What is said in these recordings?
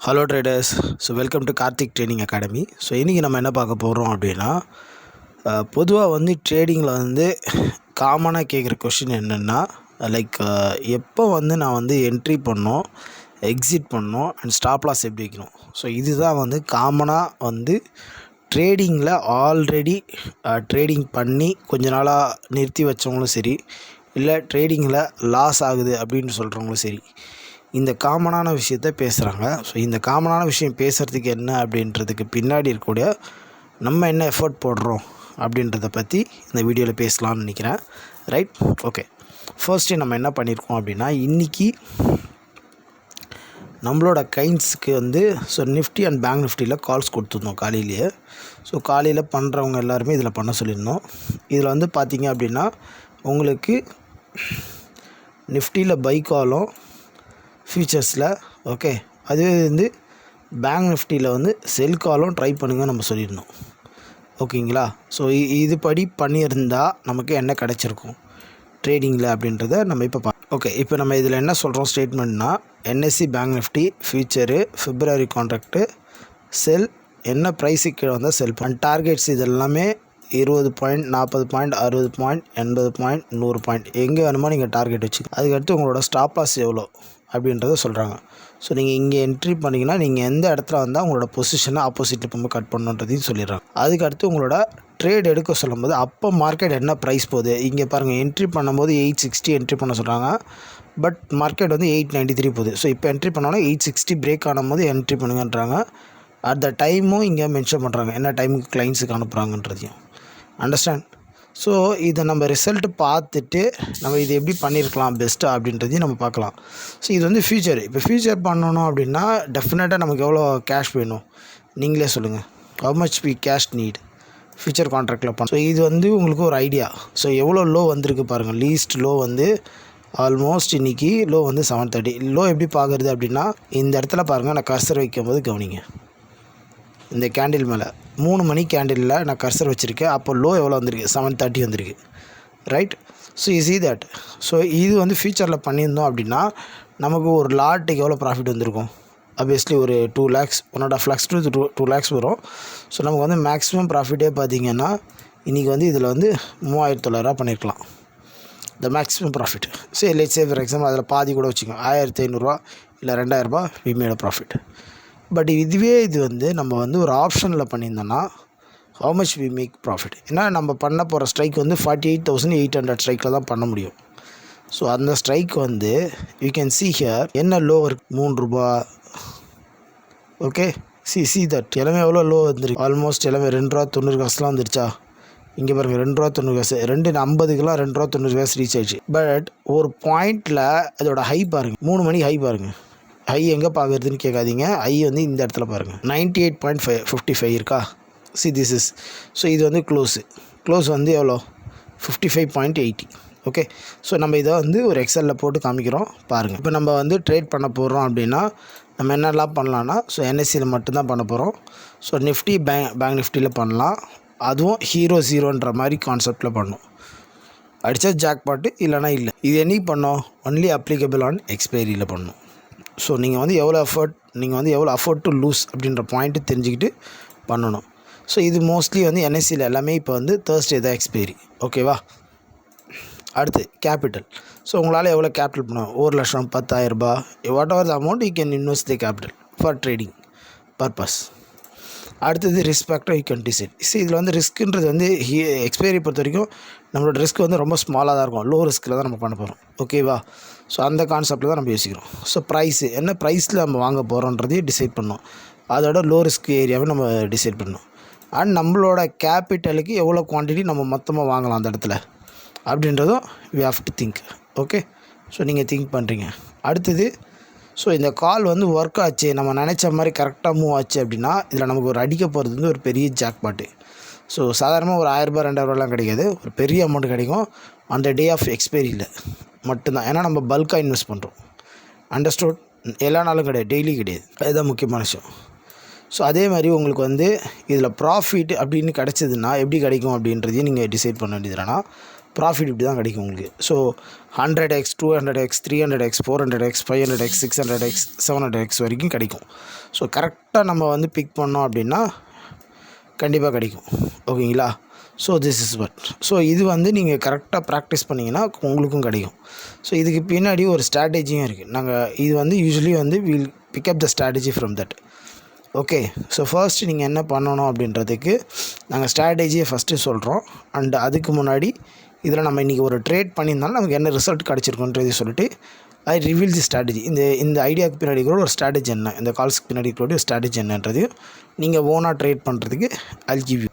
Hello traders. So welcome to Karthik trading academy. So இன்றைக்கி நம்ம என்ன பார்க்க போகிறோம் அப்படின்னா, பொதுவாக வந்து ட்ரேடிங்கில் வந்து காமனாக கேட்குற கொஷின் என்னென்னா, லைக் எப்போ வந்து நான் வந்து என்ட்ரி பண்ணணும், எக்ஸிட் பண்ணணும் அண்ட் ஸ்டாப் லாஸ் எப்படி வைக்கணும். ஸோ இதுதான் வந்து காமனாக வந்து ட்ரேடிங்கில் ஆல்ரெடி ட்ரேடிங் பண்ணி கொஞ்ச நாளாக நிறுத்தி வச்சவங்களும் சரி, இல்லை ட்ரேடிங்கில் லாஸ் ஆகுது அப்படின்னு சொல்கிறவங்களும் சரி, இந்த காமனான விஷயத்த பேசுகிறாங்க. ஸோ இந்த காமனான விஷயம் பேசுகிறதுக்கு என்ன அப்படின்றதுக்கு பின்னாடி இருக்கக்கூடிய நம்ம என்ன எஃபர்ட் போடுறோம் அப்படின்றத பற்றி இந்த வீடியோவில் பேசலாம்னு நினைக்கிறேன். Right, okay. ஃபர்ஸ்ட்டு நம்ம என்ன பண்ணியிருக்கோம் அப்படின்னா, இன்றைக்கி நம்மளோட கைன்ஸுக்கு வந்து நிஃப்டி அண்ட் பேங்க் நிஃப்டியில் கால்ஸ் கொடுத்துருந்தோம் காலையிலேயே. ஸோ காலையில் பண்ணுறவங்க எல்லாருமே இதில் பண்ண சொல்லியிருந்தோம். இதில் வந்து பார்த்திங்க அப்படின்னா உங்களுக்கு நிஃப்டியில் பை காலும் ஃபியூச்சர்ஸில், ஓகே, அதுவே வந்து பேங்க் நிஃப்டியில் வந்து செல் காலும் ட்ரை பண்ணுங்கள் நம்ம சொல்லியிருந்தோம். ஓகேங்களா? ஸோ இதுபடி பண்ணியிருந்தால் நமக்கு என்ன கிடச்சிருக்கும் ட்ரேடிங்கில் அப்படின்றத நம்ம இப்போ ஓகே. இப்போ நம்ம இதில் என்ன சொல்கிறோம் ஸ்டேட்மெண்ட்னா, NSC bank nifty future February contract sell என்ன ப்ரைஸுக்கு கீழே வந்தால் செல் அண்ட் டார்கெட்ஸ் இது எல்லாமே 20 point, 40 point, 60 point, 80 point, 100 point, எங்கே வேணுமோ நீங்கள் டார்கெட் வச்சுக்கோங்க. அதுக்கடுத்து உங்களோட ஸ்டாப் லாஸ் எவ்வளோ அப்படின்றத சொல்கிறாங்க. ஸோ நீங்கள் இங்கே என்ட்ரி பண்ணிங்கன்னா நீங்கள் எந்த இடத்துல வந்தால் உங்களோட பொசிஷனை ஆப்போசிட்டில் போகும்போது கட் பண்ணுன்றதையும் சொல்லிடுறாங்க. அதுக்கடுத்து உங்களோட ட்ரேட் எடுக்க சொல்லும்போது அப்போ மார்க்கெட் என்ன ப்ரைஸ் போகுது, இங்கே பாருங்கள், என்ட்ரி பண்ணும்போது 860 என்ட்ரி பண்ண சொல்கிறாங்க. பட் மார்க்கெட் வந்து 893 போகுது. ஸோ இப்போ என்ட்ரி பண்ணோன்னா 860 பிரேக் ஆனும்போது என்ட்ரி பண்ணுங்கன்றாங்க. அட் த டைமும் இங்கே மென்ஷன் பண்ணுறாங்க என்ன டைமுக்கு கிளைண்ட்ஸுக்கு அனுப்புகிறாங்கன்றதையும். அண்டர்ஸ்டாண்ட்? ஸோ இதை நம்ம ரிசல்ட்டு பார்த்துட்டு நம்ம இது எப்படி பண்ணியிருக்கலாம் பெஸ்ட்டாக அப்படின்றதையும் நம்ம பார்க்கலாம். ஸோ இது வந்து ஃபியூச்சர். இப்போ ஃபியூச்சர் பண்ணணும் அப்படின்னா டெஃபினட்டாக நமக்கு எவ்வளோ கேஷ் வேணும் நீங்களே சொல்லுங்கள். How much we cash need future கான்ட்ராக்டில் பண்ண. ஸோ இது வந்து உங்களுக்கு ஒரு ஐடியா. ஸோ எவ்வளோ லோ வந்திருக்கு பாருங்கள். லீஸ்ட் லோ வந்து ஆல்மோஸ்ட் இன்றைக்கி லோ வந்து 730. லோ எப்படி பார்க்குறது அப்படின்னா, இந்த இடத்துல பாருங்கள், நான் கர்சர் வைக்கும்போது கவனிங்க. இந்த கேண்டில் மேலே 3 மணி கேண்டிலில் நான் கர்சர் வச்சுருக்கேன். அப்போ லோ எவ்வளோ வந்திருக்கு? 730 வந்திருக்கு. Right? So you see that. So இது வந்து ஃபியூச்சரில் பண்ணியிருந்தோம் அப்படின்னா நமக்கு ஒரு லாட்டுக்கு எவ்வளோ ப்ராஃபிட் வந்திருக்கும்? ஆப்வியஸ்லி ஒரு 2 lakhs, 1.5 lakhs to 2 lakhs வரும். ஸோ நமக்கு வந்து மேக்ஸிமம் ப்ராஃபிட்டே பார்த்திங்கன்னா இன்றைக்கி வந்து இதில் வந்து 3900 பண்ணியிருக்கலாம். The maximum profit. சரி, லெட்ஸ் சே ஃபார் எக்ஸாம்பிள் அதில் பாதி கூட வச்சுக்கோங்க, 1500 இல்லை 2000 வி மேட் ப்ராஃபிட். பட் இதுவே இது வந்து நம்ம வந்து ஒரு ஆப்ஷனில் பண்ணியிருந்தோன்னா how much we make profit? ஏன்னா நம்ம பண்ண போகிற ஸ்ட்ரைக் வந்து 48,800 ஸ்ட்ரைக்கில் தான் பண்ண முடியும். ஸோ அந்த ஸ்ட்ரைக் வந்து யூ கேன் see ஹியர் என்ன லோ இருக்குது? 3 ரூபா. ஓகே, see தட் எல்லாமே எவ்வளோ லோ வந்துருக்கு? ஆல்மோஸ்ட் எல்லாமே 2 ரூபா 90 காசுலாம் வந்துருச்சா? இங்கே பாருங்கள், 2 ரூபா 90 காசு, 250க்குலாம் 2 ரூபா 90 காசு ரீச் ஆயிடுச்சு. பட் ஒரு பாயிண்டில் அதோட ஹை பாருங்கள், 3 மணி ஹை பாருங்கள். ஹை எங்கே பார்க்குறதுன்னு கேட்காதீங்க. ஹை வந்து இந்த இடத்துல பாருங்கள், 98.55 இருக்கா? See this is. ஸோ இது வந்து க்ளோஸ் வந்து எவ்வளோ? 55.80. ஓகே. ஸோ நம்ம இதை வந்து ஒரு எக்ஸலில் போட்டு காமிக்கிறோம் பாருங்கள். இப்போ நம்ம வந்து ட்ரேட் பண்ண போகிறோம் அப்படின்னா நம்ம என்னெல்லாம் பண்ணலான்னா, ஸோ என்எஸ்சியில் மட்டும்தான் பண்ண போகிறோம். ஸோ நிஃப்டி பேங்க் நிஃப்டியில் பண்ணலாம். அதுவும் ஹீரோ ஜீரோன்ற மாதிரி கான்செப்டில் பண்ணணும். அடித்தா ஜாக்பாட்டு, இல்லைனா இல்லை. இது என்னைக்கு பண்ணோம்? ஒன்லி அப்ளிகபிள் ஆன் எக்ஸ்பைரியில் பண்ணணும். ஸோ நீங்கள் வந்து எவ்வளோ அஃபோர்ட் டு லூஸ் அப்படின்ற பாயிண்ட்டு தெரிஞ்சுக்கிட்டு பண்ணணும். ஸோ இது மோஸ்ட்லி வந்து என்எஸ்சியில் எல்லாமே இப்போ வந்து Thursday தான் எக்ஸ்பைரி. ஓகேவா? அடுத்து கேபிட்டல். ஸோ உங்களால் எவ்வளோ கேபிட்டல் பண்ணணும்? 1 லட்சம், 10,000 ரூபாய், whatever the amount you can invest the capital for trading purpose. அடுத்தது risk factor you can decide. இதில் வந்து ரிஸ்க்குன்றது வந்து எக்ஸ்பைரி பொறுத்த வரைக்கும் நம்மளோட ரிஸ்க் வந்து ரொம்ப ஸ்மாலாக தான் இருக்கும். லோ ரிஸ்க்கில் தான் நம்ம பண்ண போகிறோம். ஓகேவா? ஸோ அந்த கான்செப்டில் தான் நம்ம யோசிக்கிறோம். ஸோ ப்ரைஸு என்ன ப்ரைஸில் நம்ம வாங்க போகிறோன்றதையும் டிசைட் பண்ணோம். அதோட லோ ரிஸ்க் ஏரியாவை நம்ம டிசைட் பண்ணோம். அண்ட் நம்மளோட கேபிட்டலுக்கு எவ்வளோ குவான்டிட்டி நம்ம மொத்தமாக வாங்கலாம் அந்த இடத்துல அப்படின்றதும் we have to think. Okay. So நீங்கள் திங்க் பண்ணுறீங்க. அடுத்தது, ஸோ இந்த கால் வந்து ஒர்க் ஆச்சு, நம்ம நினச்ச மாதிரி கரெக்டாக மூவ் ஆச்சு அப்படின்னா இதில் நமக்கு ஒரு அடிக்க போகிறது வந்து ஒரு பெரிய ஜாக்பாட்டு. ஸோ சாதாரணமாக ஒரு 1000 ரூபாய் 2000 ரூபாய்லாம் கிடைக்காது, ஒரு பெரிய அமௌண்ட் கிடைக்கும் அந்த டே ஆஃப் எக்ஸ்பைரியில் மட்டும்தான். ஏன்னா நம்ம பல்காக இன்வெஸ்ட் பண்ணுறோம். அண்டர்ஸ்டூட்? எல்லா நாளும் கிடையாது, டெய்லி கிடையாது. அதுதான் முக்கியமான விஷயம். ஸோ அதே மாதிரி உங்களுக்கு வந்து இதில் ப்ராஃபிட் அப்படின்னு கிடச்சதுன்னா எப்படி கிடைக்கும் அப்படின்றதையும் நீங்கள் டிசைட் பண்ண வேண்டியதுனா, ப்ராஃபிட் இப்படி தான் கிடைக்கும் உங்களுக்கு. So 100x 200x 300x 400x 500x 600x 700x வரைக்கும் கிடைக்கும். ஸோ கரெக்டாக நம்ம வந்து பிக் பண்ணோம் அப்படின்னா கண்டிப்பாக கிடைக்கும். ஓகேங்களா? So this is but. So இது வந்து நீங்கள் கரெக்டாக ப்ராக்டிஸ் பண்ணிங்கன்னா உங்களுக்கும் கிடைக்கும். ஸோ இதுக்கு பின்னாடி ஒரு ஸ்ட்ராட்டஜியும் இருக்குது. நாங்கள் இது வந்து யூஸ்வலி வந்து will pick up the strategy from that. Okay, so first நீங்கள் என்ன பண்ணணும் அப்படின்றதுக்கு நாங்கள் ஸ்ட்ராட்டஜியை ஃபஸ்ட்டு சொல்கிறோம். அண்ட் அதுக்கு முன்னாடி இதில் நம்ம இன்றைக்கி ஒரு ட்ரேட் பண்ணியிருந்தாலும் நமக்கு என்ன ரிசல்ட் கிடச்சிருக்குன்றது சொல்லிட்டு ஐ ரிவீல் தி ஸ்ட்ராட்டஜி. இந்த ஐடியாவுக்கு பின்னாடி கூட ஒரு ஸ்ட்ராட்டஜி என்ன, இந்த கால்ஸ்க்கு பின்னாடி கூட ஒரு ஸ்ட்ராட்டஜி என்னன்றதையும் நீங்கள் ஓனாக ட்ரேட் பண்ணுறதுக்கு ஐ கிவ் யூ.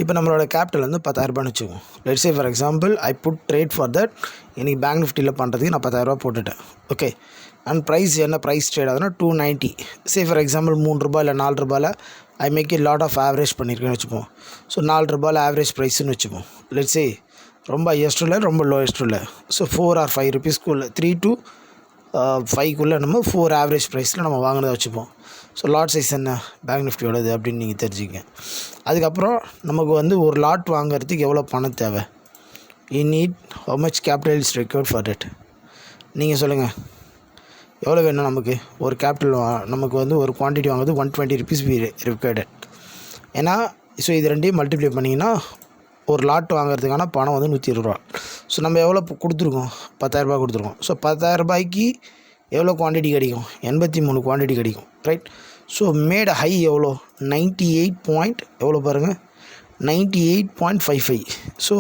இப்போ நம்மளோட கேபிட்டல் வந்து 10,000 வச்சுக்கோங்க. Let's say for example I put trade for that. இன்றைக்கி பேங்க் நிஃப்டியில் பண்ணுறதுக்கு நான் 10,000 போட்டுட்டேன். ஓகே, அண்ட் ப்ரைஸ் என்ன ப்ரைஸ் ட்ரேட் ஆகுதுன்னா 290. சே ஃபார் எக்ஸாம்பிள் 3 ரூபாய் இல்லை 4 ரூபாயில் I make a lot of average பண்ணியிருக்கேன்னு வச்சுப்போம். ஸோ 4 ரூபாயில் ஆவரேஜ் ப்ரைஸ்ன்னு வச்சுப்போம். லெட்ஸ் சே ரொம்ப ஹையஸ்ட்டும் இல்லை ரொம்ப லோயஸ்ட்டும் இல்லை. ஸோ 4 or 5 rupeesக்குள்ளே 3 to 5க்குள்ளே நம்ம 4 ஆவரேஜ் ப்ரைஸில் நம்ம வாங்கினதை வச்சுப்போம். ஸோ லாட் சைஸ் என்ன பேங்க் நிஃப்டியோடது அப்படின்னு நீங்கள் தெரிஞ்சுக்கங்க. அதுக்கப்புறம் நமக்கு வந்து ஒரு லாட் வாங்குறதுக்கு எவ்வளோ பணம் தேவை, you need how much capital is required for that. நீங்கள் சொல்லுங்கள் எவ்வளோ வேணும் நமக்கு ஒரு கேபிட்டல் நமக்கு வந்து ஒரு குவான்டிட்டி வாங்குறது 120 rupees required. ஏன்னா ஸோ இது ரெண்டையும் மல்டிப்ளை பண்ணிங்கன்னா ஒரு லாட் வாங்குறதுக்கான பணம் வந்து 120 ரூபா. ஸோ நம்ம எவ்வளோ கொடுத்துருக்கோம், 10,000 ரூபா கொடுத்துருக்கோம். ஸோ 10,000 ரூபாய்க்கு எவ்வளோ குவான்டிட்டி கிடைக்கும், 83 குவான்டிட்டி கிடைக்கும், ரைட். ஸோ மேட் ஹை எவ்வளோ 98 எவ்வளோ பாருங்கள் 98.55. ஸோ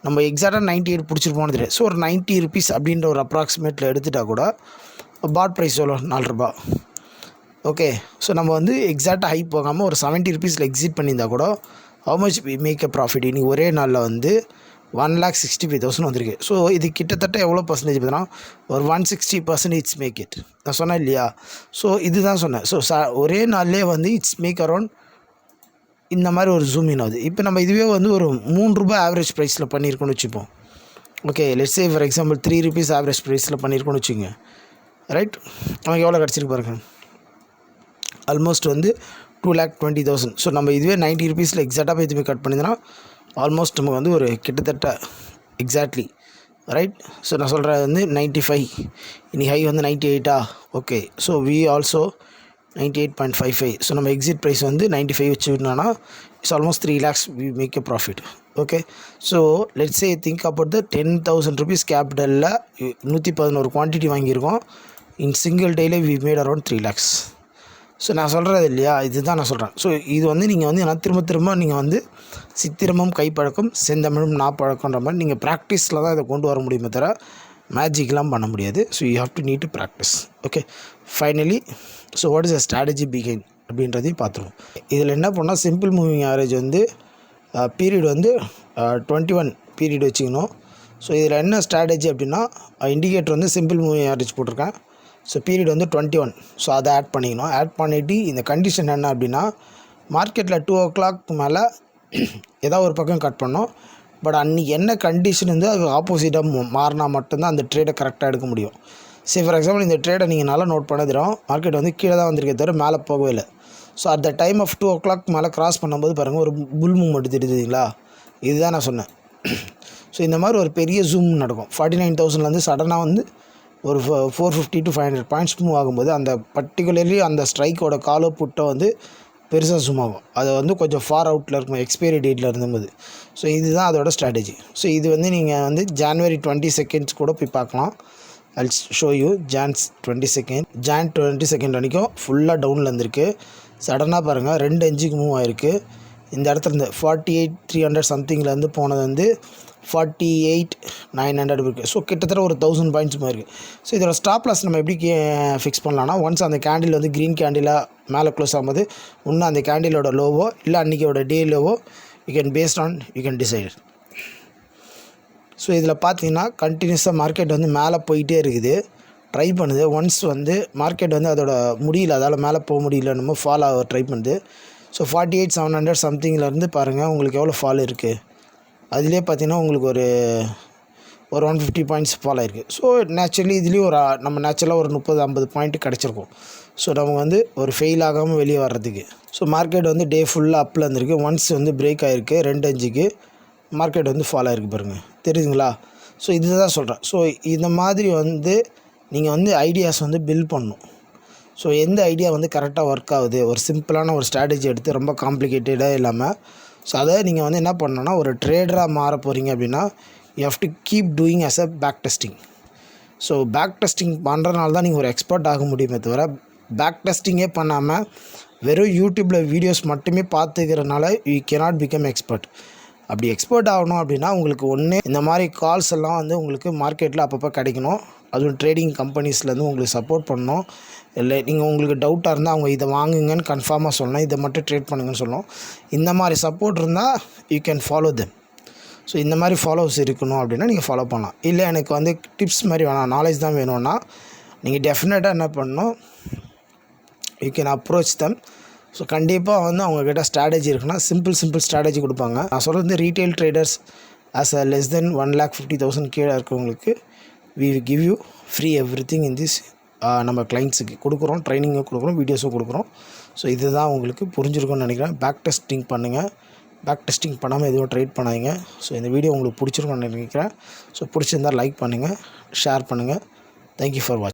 நம்ம எக்ஸாக்டாக 98 பிடிச்சிருப்போம்னு தெரியாது. ஸோ ஒரு 90 rupees அப்படின்ற ஒரு அப்ராக்சிமேட்டில் எடுத்துகிட்டா கூட பாட் ப்ரைஸ் எவ்வளோ 4 ரூபா. ஓகே, ஸோ நம்ம வந்து எக்ஸாக்டாக ஹை போகாமல் ஒரு 70 rupees எக்ஸிட் பண்ணியிருந்தால் கூட how much we make a profit. இன்றைக்கி ஒரே நாளில் வந்து 1,65,000 வந்திருக்கு. ஸோ இது கிட்டத்தட்ட எவ்வளோ பர்சன்டேஜ் பார்த்தீங்கன்னா ஒரு 160% இட்ஸ் மேக் இட். நான் சொன்னேன் இல்லையா? ஸோ இது தான் சொன்னேன். ஸோ ஒரே நாள்லே வந்து இட்ஸ் மேக் அரௌண்ட் இந்த மாதிரி ஒரு ஜூம் இன் ஆகுது. இப்போ நம்ம இதுவே வந்து ஒரு 3 ரூபாய் ஆவரேஜ் ப்ரைஸில் பண்ணியிருக்கோன்னு வச்சுப்போம். Okay, let's say for example 3 rupees average ப்ரைஸில் பண்ணியிருக்கோன்னு வச்சுங்க, ரைட். நமக்கு எவ்வளோ கிடச்சிருக்கு பாருங்கள், ஆல்மோஸ்ட் வந்து 2,20,000. ஸோ நம்ம இதுவே 90 rupees எக்ஸாக்டாக போய் இதுவே கட் பண்ணியிருந்தோன்னா ஆல்மோஸ்ட் நமக்கு வந்து ஒரு கிட்டத்தட்ட எக்ஸாக்ட்லி, ரைட். ஸோ நான் சொல்கிறது வந்து 95, இன்றைக்கி ஹை வந்து 98. Okay, so we also 98.55. So நம்ம எக்ஸிட் ப்ரைஸ் வந்து 95 வச்சுக்கிட்டோன்னா it's almost 3 lakhs we make a profit. Okay, so let's say think about the 10,000 rupees கேபிட்டலில் 111 குவான்டிட்டி வாங்கியிருக்கோம். இன் சிங்கிள் டேலே we made around 3 lakhs. So நான் சொல்கிறது இல்லையா, இதுதான் நான் சொல்கிறேன். ஸோ இது வந்து நீங்கள் வந்து நான் திரும்ப நீங்கள் வந்து சித்திரமும் கைப்பழக்கம் செந்தமிழும் நாப்பழக்கன்ற மாதிரி நீங்கள் ப்ராக்டிஸில் தான் இதை கொண்டு வர முடியுமே தவிர மேஜிக்லாம் பண்ண முடியாது. So you have to need to practice. Okay, finally so what is a strategy behind அப்படின்றதையும் பார்த்துருவோம். இதில் என்ன பண்ணால் சிம்பிள் மூவிங் ஆவரேஜ் வந்து பீரியட் வந்து 21 பீரியட் வச்சுக்கணும். ஸோ இதில் என்ன ஸ்ட்ராட்டஜி அப்படின்னா இண்டிகேட்டர் வந்து சிம்பிள் மூவிங் ஆவரேஜ் போட்டிருக்கேன். ஸோ பீரியட் வந்து 21. ஸோ அதை ஆட் பண்ணிக்கணும். ஆட் பண்ணிவிட்டு இந்த கண்டிஷன் என்ன அப்படின்னா மார்க்கெட்டில் 2 o'clock மேலே ஏதாவது ஒரு பக்கம் கட் பண்ணோம். பட் அன்றைக்கி என்ன கண்டிஷன் வந்து அது ஆப்போசிட்டாக மாறினா மட்டும்தான் அந்த ட்ரேடை கரெக்டாக எடுக்க முடியும். சரி, ஃபார் எக்ஸாம்பிள் இந்த ட்ரேடை நீங்கள் நல்லா நோட் பண்ண தெரியும், மார்க்கெட் வந்து கீழே தான் வந்திருக்கே தவிர மேலே போகவே இல்லை. So at the time of 2 o'clock மேலே கிராஸ் பண்ணும்போது பாருங்கள் ஒரு புல் மூவ்மெண்ட் தெரியுதுங்களா, இதுதான் நான் சொன்னேன். ஸோ இந்த மாதிரி ஒரு பெரிய ஜூம் நடக்கும். 49,000லேருந்து சடனாக வந்து ஒரு 450 to 500 பாயிண்ட்ஸ் மூவ் ஆகும்போது அந்த பர்டிகுலர்லி அந்த ஸ்ட்ரைக்கோட காலோ புட்டை வந்து பெருசாக ஜூம் ஆகும். அது வந்து கொஞ்சம் ஃபார் அவுட்டில் இருக்கும் எக்ஸ்பைரி டேட்டில் இருந்தபோது. ஸோ இதுதான் அதோட ஸ்ட்ராட்டஜி. ஸோ இது வந்து நீங்கள் வந்து January 22 கூட போய் பார்க்கலாம். I'll show you Jan 22 வரைக்கும் ஃபுல்லாக டவுனில் இருந்திருக்கு. சடனாக பாருங்கள் 2 inch மூவ் ஆகிருக்கு. இந்த இடத்துல இருந்து 48,300 சம்திங்லேருந்து போனது வந்து 48,900 இருக்குது. ஸோ கிட்டத்தட்ட ஒரு 1000 பாயிண்ட்ஸ் மாதிரி இருக்குது. ஸோ இதோட ஸ்டாப் லாஸ் நம்ம எப்படி ஃபிக்ஸ் பண்ணலாம்னா ஒன்ஸ் அந்த கேண்டில் வந்து க்ரீன் கேண்டிலாக மேலே க்ளோஸ் ஆகும்போது இன்னும் அந்த கேண்டிலோட லோவோ இல்லை அன்றைக்கியோட டே லோவோ யூ கேன் டிசைட். ஸோ இதில் பார்த்தீங்கன்னா கண்டினியூஸாக மார்க்கெட் வந்து மேலே போயிட்டே இருக்குது, ட்ரை பண்ணுது. ஒன்ஸ் வந்து மார்க்கெட் வந்து அதோட முடியல, அதால் மேலே போக முடியல, நம்ம ஃபால் ஆக ட்ரை பண்ணுது. ஸோ 48,700 சம்திங்லேருந்து பாருங்கள் உங்களுக்கு எவ்வளோ ஃபால் இருக்குது. அதிலே பார்த்தீங்கன்னா உங்களுக்கு ஒரு 150 பாயிண்ட்ஸ் ஃபால் ஆகிருக்கு. ஸோ நேச்சுரலி இதுலேயும் நம்ம நேச்சுரலாக ஒரு 30-50 பாயிண்ட் கிடச்சிருக்கும். ஸோ நம்ம வந்து ஒரு ஃபெயில் ஆகாமல் வெளியே வர்றதுக்கு. ஸோ மார்க்கெட் வந்து டே ஃபுல்லாக அப்பில் இருந்திருக்கு. ஒன்ஸ் வந்து பிரேக் ஆகிருக்கு 2 inch. மார்க்கெட் வந்து ஃபாலோ ஆகிருக்கு பாருங்கள், தெரியுதுங்களா? ஸோ இதுதான் சொல்கிறேன். ஸோ இந்த மாதிரி வந்து நீங்கள் வந்து ஐடியாஸ் வந்து பில்ட் பண்ணணும். ஸோ எந்த ஐடியா வந்து கரெக்டாக ஒர்க் ஆகுது, ஒரு சிம்பிளான ஒரு ஸ்ட்ராட்டஜி எடுத்து ரொம்ப காம்ப்ளிகேட்டடாக இல்லாமல், ஸோ அதை நீங்கள் வந்து என்ன பண்ணணுன்னா, ஒரு ட்ரேடராக மாற போகிறீங்க அப்படின்னா you have to keep doing as a back testing. So back testing பண்ணுறதுனால தான் நீங்கள் ஒரு எக்ஸ்பர்ட் ஆக முடியுமே தவிர, பேக் டெஸ்டிங்கே பண்ணாமல் வெறும் யூடியூப்பில் வீடியோஸ் மட்டுமே பார்த்துக்கிறனால யூ கேனாட் பிகம் எக்ஸ்பர்ட். அப்படி எக்ஸ்பர்ட் ஆகணும் அப்படின்னா உங்களுக்கு ஒன்று இந்த மாதிரி கால்ஸ் எல்லாம் வந்து உங்களுக்கு மார்க்கெட்டில் அப்பப்போ கிடைக்கணும். அதுவும் ட்ரேடிங் கம்பெனிஸ்லேருந்து உங்களுக்கு சப்போர்ட் பண்ணணும். இல்லை நீங்கள் உங்களுக்கு டவுட்டாக இருந்தால் அவங்க இதை வாங்குங்கன்னு கன்ஃபார்மாக சொல்லணும், இதை மட்டும் ட்ரேட் பண்ணுங்கன்னு சொல்லணும். இந்த மாதிரி சப்போர்ட் இருந்தால் you can follow them. So இந்த மாதிரி ஃபாலோவர்ஸ் இருக்கணும் அப்படின்னா நீங்கள் ஃபாலோ பண்ணலாம். இல்லை எனக்கு வந்து டிப்ஸ் மாதிரி வேணாம், நாலேஜ் தான் வேணும்னா நீங்கள் டெஃபினட்டாக என்ன பண்ணணும், you can approach them. So கண்டிப்பாக வந்து அவங்கக்கிட்ட ஸ்ட்ராட்டஜி இருக்குன்னா சிம்பிள் ஸ்ட்ராட்டஜி கொடுப்பாங்க. நான் சொல்கிறது retail traders as a less than 1,50,000 கீழே இருக்கிறவங்களுக்கு we give you free everything in this. நம்ம கிளைண்ட்ஸுக்கு கொடுக்குறோம், ட்ரைனிங்கும் கொடுக்குறோம், வீடியோஸும் கொடுக்குறோம். ஸோ இதுதான் உங்களுக்கு புரிஞ்சிருக்கும்னு நினைக்கிறேன். பேக் டெஸ்டிங் பண்ணுங்கள். பேக் டெஸ்டிங் பண்ணாமல் எதுவும் ட்ரேட் பண்ணாதீங்க. ஸோ இந்த வீடியோ உங்களுக்கு பிடிச்சிருக்கும்னு நினைக்கிறேன். ஸோ பிடிச்சிருந்தால் லைக் பண்ணுங்கள், ஷேர் பண்ணுங்கள். தேங்க்யூ ஃபார் வாட்சிங்.